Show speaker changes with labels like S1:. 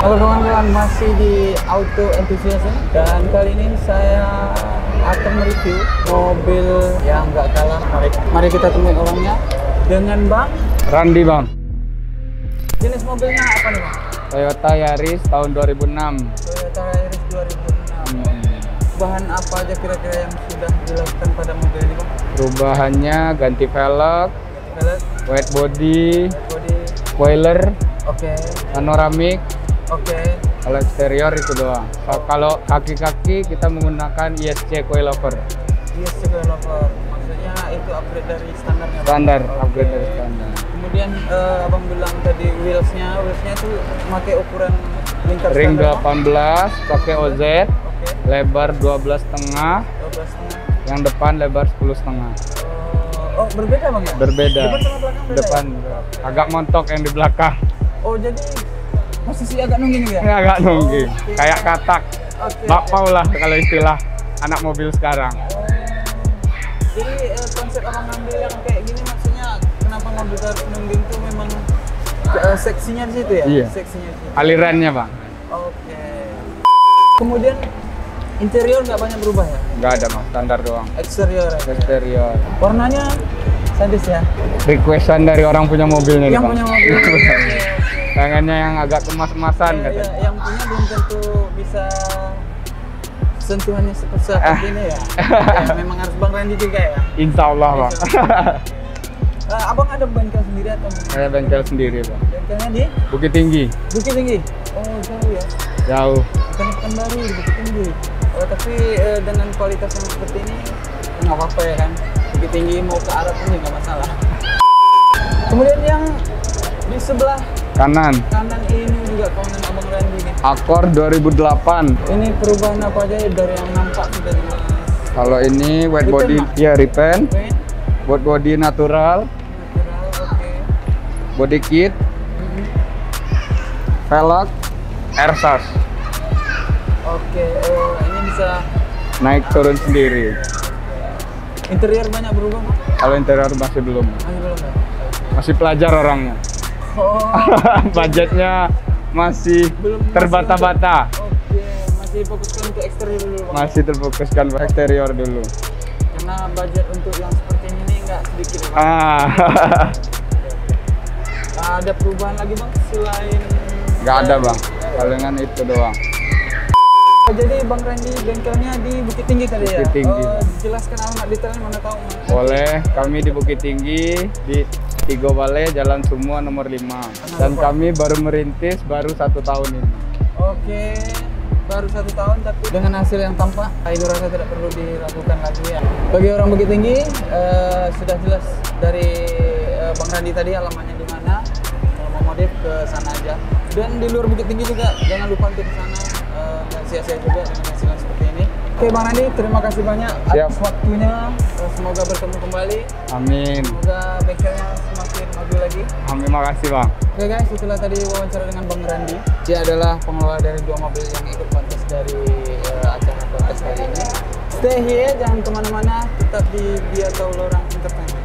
S1: Halo kawan-kawan, masih di Auto Enthusiast dan kali ini saya akan mereview mobil yang nggak kalah. Mari kita temui orangnya dengan Bang
S2: Randi, Bang.
S1: Jenis mobilnya apa nih, Bang?
S2: Toyota Yaris tahun 2006.
S1: Toyota Yaris 2006. Bahan apa aja kira-kira yang sudah dilakukan pada mobil ini, Bang?
S2: Perubahannya ganti velg, white body, spoiler, panoramik. Kalau eksterior itu doang. Kalau kaki-kaki kita menggunakan ISC coilover.
S1: ISC coilover, maksudnya itu upgrade dari standarnya, Bang?
S2: Standar, upgrade dari standar.
S1: Kemudian abang bilang tadi wheelsnya itu pakai ukuran lingkar
S2: Ring
S1: standar,
S2: 18, pakai OZ, lebar 12,5, yang depan lebar 10,5.
S1: Oh, berbeda, Bang, ya?
S2: Berbeda.
S1: Depan sama belakang beda,
S2: Depan
S1: ya?
S2: agak montok yang di belakang.
S1: Oh, jadi posisi agak nungging ya?
S2: Ini agak nungging, kayak katak. Bakpao lah kalau istilah anak mobil sekarang.
S1: Jadi konsep abang ngambil yang kayak gini maksudnya kenapa mobil harus nungging tuh memang seksinya di situ ya?
S2: Iya.
S1: Seksinya di situ.
S2: Alirannya, Bang.
S1: Oke. Kemudian interior nggak banyak berubah ya?
S2: Nggak ada, Bang. Standar doang.
S1: Eksterior.
S2: Eksterior.
S1: Warnanya sadis ya?
S2: Requestan dari orang punya mobilnya,
S1: Yang
S2: Bang.
S1: punya mobil.
S2: Pengennya yang agak kemas-kemasan, katanya.
S1: Yang punya belum tentu bisa sentuhannya seperti ini ya. Ya. Memang harus Bang Randi juga ya.
S2: Insya Allah, Bang.
S1: Abang ada bengkel sendiri atau?
S2: Saya bengkel sendiri, Bang.
S1: Bengkelnya di
S2: Bukit Tinggi.
S1: Bukit Tinggi. Oh, jauh ya.
S2: Jauh.
S1: Bukan Pekanbaru, di Bukit Tinggi. Tapi dengan kualitas yang seperti ini nggak apa-apa ya kan. Bukit Tinggi mau ke Arab ini nggak masalah. Kemudian yang di sebelah
S2: Kanan.
S1: ini juga kawanan Abang Randi nih.
S2: Accord 2008.
S1: Ini perubahan apa aja ya dari yang nampak sudah jelas?
S2: Kalau ini white
S1: Repaint,
S2: body,
S1: Bang?
S2: ya repaint.
S1: Paint,
S2: White body natural,
S1: oke.
S2: body kit, velg, airsas.
S1: Oke, ini bisa
S2: Naik turun sendiri.
S1: interior banyak berubah, Bang?
S2: Kalau interior masih belum.
S1: Masih belum ya?
S2: Masih pelajar orangnya.
S1: Oh,
S2: Budgetnya masih
S1: belum
S2: terbata-bata.
S1: Oke, masih fokuskan untuk eksterior dulu, Bang.
S2: Masih terfokuskan ke eksterior dulu.
S1: Karena budget untuk yang seperti ini nggak sedikit ya, Bang. Ada perubahan lagi, Bang, selain
S2: Nggak ada, Bang. Palingan itu doang.
S1: Jadi Bang Randi bengkelnya di Bukit Tinggi tadi ya?
S2: Bukit Tinggi.
S1: Jelaskan alamat detailnya, mana tahu.
S2: Boleh, kami di Bukit Tinggi, di Tigo Balai, Jalan Sumua nomor 5. Dan kami baru merintis, baru 1 tahun ini.
S1: Oke, baru 1 tahun tapi dengan hasil yang tampak, itu rasa tidak perlu dilakukan lagi ya. Bagi orang Bukit Tinggi, sudah jelas dari Bang Randi tadi alamatnya di mana. Kalau mau modif ke sana aja. Dan di luar Bukit Tinggi juga, jangan lupa untuk ke sana. Dan sia-sia juga dengan hasilnya seperti ini. Oke, Bang Randi, terima kasih banyak atas waktunya. Semoga bertemu kembali.
S2: Amin.
S1: Semoga bengkelnya semakin maju lagi.
S2: Amin, makasih, Bang.
S1: Oke guys, itulah tadi wawancara dengan Bang Randi. Dia adalah pengelola dari 2 mobil yang ikut kontes dari acara kontes kali ini. Stay here, jangan kemana-mana, tetap di Biatau Lorang Entertainment.